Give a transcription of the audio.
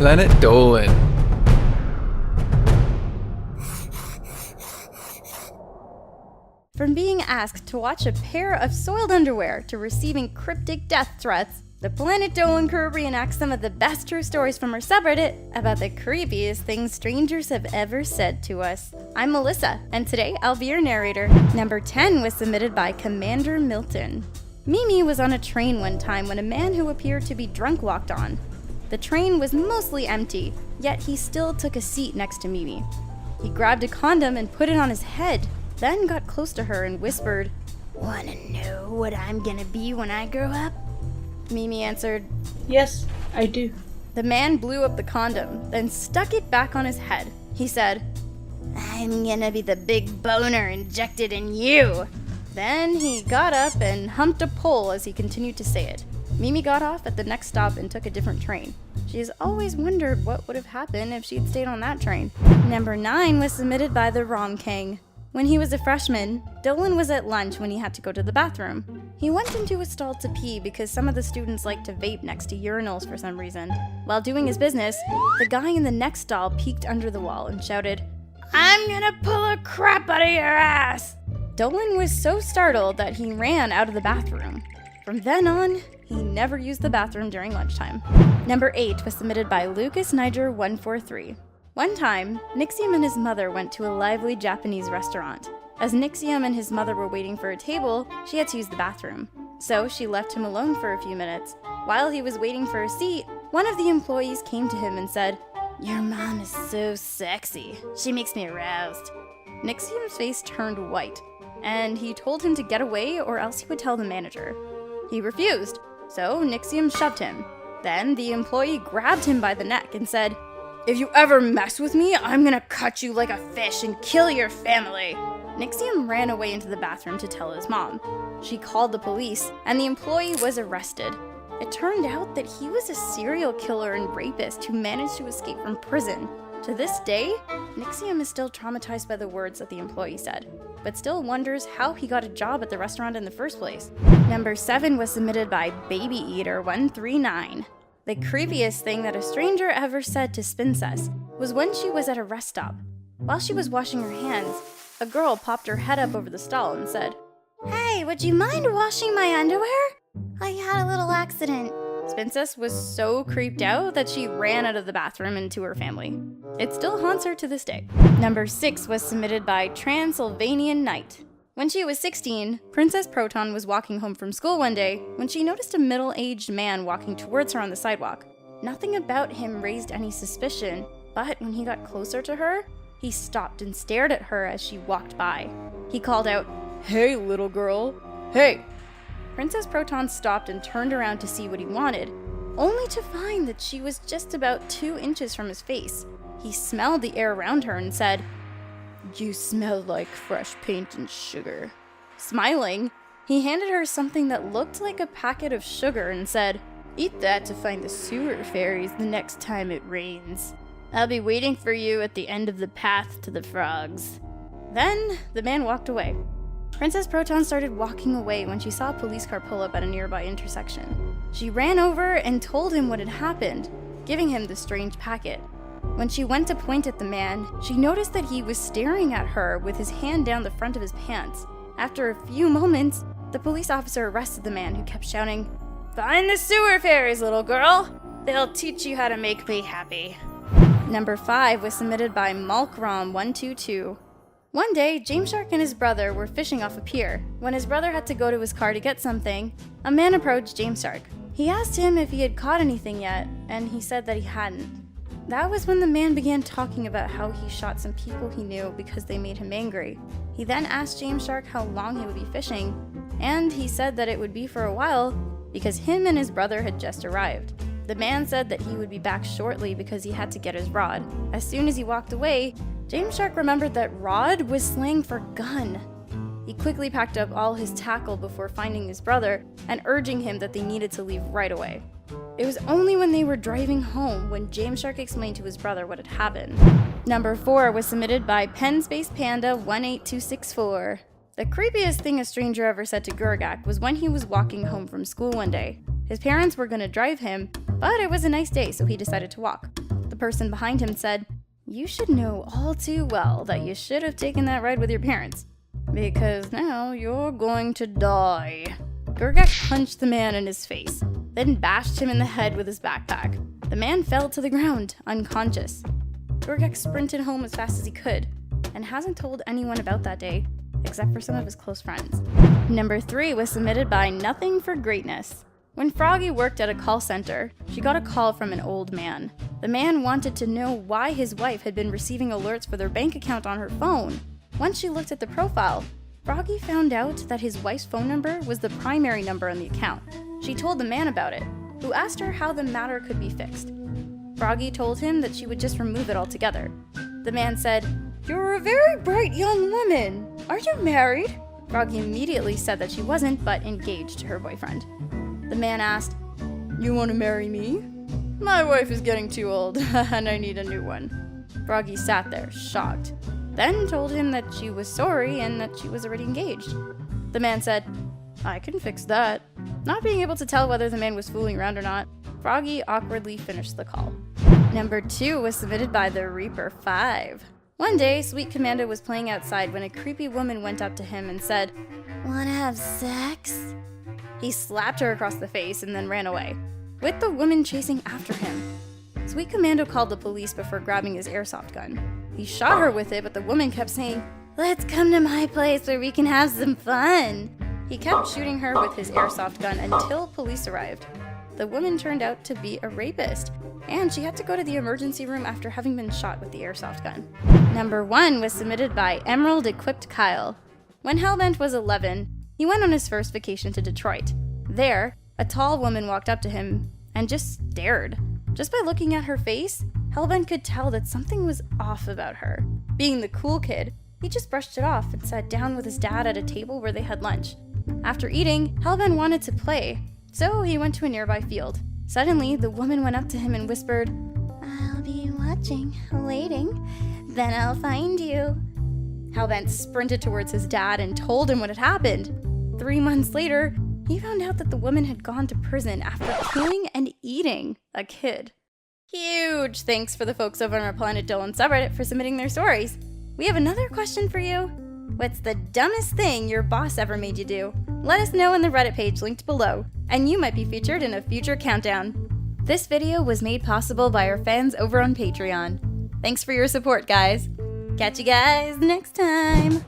Planet Dolan. From being asked to watch a pair of soiled underwear to receiving cryptic death threats, the Planet Dolan crew reenacts some of the best true stories from our subreddit about the creepiest things strangers have ever said to us. I'm Melissa, and today I'll be your narrator. Number 10 was submitted by Commander Milton. Mimi was on a train one time when a man who appeared to be drunk walked on. The train was mostly empty, yet he still took a seat next to Mimi. He grabbed a condom and put it on his head, then got close to her and whispered, "Wanna know what I'm gonna be when I grow up?" Mimi answered, "Yes, I do." The man blew up the condom, then stuck it back on his head. He said, "I'm gonna be the big boner injected in you." Then he got up and humped a pole as he continued to say it. Mimi got off at the next stop and took a different train. She's always wondered what would have happened if she'd stayed on that train. Number 9 was submitted by the Rom King. When he was a freshman, Dolan was at lunch when he had to go to the bathroom. He went into a stall to pee because some of the students like to vape next to urinals for some reason. While doing his business, the guy in the next stall peeked under the wall and shouted, "I'm gonna pull a crap out of your ass!" Dolan was so startled that he ran out of the bathroom. From then on, he never used the bathroom during lunchtime. Number 8 was submitted by Lucas Niger 143. One time, Nixium and his mother went to a lively Japanese restaurant. As Nixium and his mother were waiting for a table, she had to use the bathroom. So she left him alone for a few minutes. While he was waiting for a seat, one of the employees came to him and said, "Your mom is so sexy. She makes me aroused." Nixium's face turned white, and he told him to get away or else he would tell the manager. He refused, so Nixium shoved him. Then the employee grabbed him by the neck and said, "If you ever mess with me, I'm gonna cut you like a fish and kill your family." Nixium ran away into the bathroom to tell his mom. She called the police, and the employee was arrested. It turned out that he was a serial killer and rapist who managed to escape from prison. To this day, Nixium is still traumatized by the words that the employee said, but still wonders how he got a job at the restaurant in the first place. Number 7 was submitted by Baby Eater 139. The creepiest thing that a stranger ever said to Spincess was when she was at a rest stop. While she was washing her hands, a girl popped her head up over the stall and said, "Hey, would you mind washing my underwear? I had a little accident." Spincess was so creeped out that she ran out of the bathroom and to her family. It still haunts her to this day. Number 6 was submitted by Transylvanian Knight. When she was 16, Princess Proton was walking home from school one day when she noticed a middle-aged man walking towards her on the sidewalk. Nothing about him raised any suspicion, but when he got closer to her, he stopped and stared at her as she walked by. He called out, "Hey, little girl, hey!" Princess Proton stopped and turned around to see what he wanted, only to find that she was just about 2 inches from his face. He smelled the air around her and said, "You smell like fresh paint and sugar." Smiling, he handed her something that looked like a packet of sugar and said, "Eat that to find the sewer fairies the next time it rains. I'll be waiting for you at the end of the path to the frogs." Then the man walked away. Princess Proton started walking away when she saw a police car pull up at a nearby intersection. She ran over and told him what had happened, giving him the strange packet. When she went to point at the man, she noticed that he was staring at her with his hand down the front of his pants. After a few moments, the police officer arrested the man who kept shouting, "Find the sewer fairies, little girl! They'll teach you how to make me happy." Number 5 was submitted by Malkrom122. One day, James Shark and his brother were fishing off a pier. When his brother had to go to his car to get something, a man approached James Shark. He asked him if he had caught anything yet, and he said that he hadn't. That was when the man began talking about how he shot some people he knew because they made him angry. He then asked James Shark how long he would be fishing, and he said that it would be for a while because him and his brother had just arrived. The man said that he would be back shortly because he had to get his rod. As soon as he walked away, James Shark remembered that rod was slang for gun. He quickly packed up all his tackle before finding his brother and urging him that they needed to leave right away. It was only when they were driving home when James Shark explained to his brother what had happened. Number 4 was submitted by PenSpacePanda18264. The creepiest thing a stranger ever said to Gurgak was when he was walking home from school one day. His parents were going to drive him, But it was a nice day, so he decided to walk. The person behind him said, "You should know all too well that you should have taken that ride with your parents, because now you're going to die." Grgak punched the man in his face, then bashed him in the head with his backpack. The man fell to the ground, unconscious. Grgak sprinted home as fast as he could, and hasn't told anyone about that day, except for some of his close friends. Number 3 was submitted by Nothing for Greatness. When Froggy worked at a call center, she got a call from an old man. The man wanted to know why his wife had been receiving alerts for their bank account on her phone. Once she looked at the profile, Froggy found out that his wife's phone number was the primary number on the account. She told the man about it, who asked her how the matter could be fixed. Froggy told him that she would just remove it altogether. The man said, "You're a very bright young woman. Are you married?" Froggy immediately said that she wasn't, but engaged to her boyfriend. The man asked, "You want to marry me? My wife is getting too old, and I need a new one." Froggy sat there, shocked, then told him that she was sorry and that she was already engaged. The man said, "I can fix that." Not being able to tell whether the man was fooling around or not, Froggy awkwardly finished the call. Number 2 was submitted by the Reaper 5. One day, Sweet Commando was playing outside when a creepy woman went up to him and said, "Wanna have sex?" He slapped her across the face and then ran away, with the woman chasing after him. Sweet Commando called the police before grabbing his airsoft gun. He shot her with it, but the woman kept saying, "Let's come to my place where we can have some fun." He kept shooting her with his airsoft gun until police arrived. The woman turned out to be a rapist, and she had to go to the emergency room after having been shot with the airsoft gun. Number 1 was submitted by Emerald Equipped Kyle. When Hellbent was 11, he went on his first vacation to Detroit. There, a tall woman walked up to him and just stared. Just by looking at her face, Hellbent could tell that something was off about her. Being the cool kid, he just brushed it off and sat down with his dad at a table where they had lunch. After eating, Hellbent wanted to play, so he went to a nearby field. Suddenly, the woman went up to him and whispered, "I'll be watching, waiting, then I'll find you." Hellbent sprinted towards his dad and told him what had happened. 3 months later, he found out that the woman had gone to prison after killing and eating a kid. Huge thanks for the folks over on our Planet Dolan subreddit for submitting their stories. We have another question for you. What's the dumbest thing your boss ever made you do? Let us know in the Reddit page linked below, and you might be featured in a future countdown. This video was made possible by our fans over on Patreon. Thanks for your support, guys. Catch you guys next time.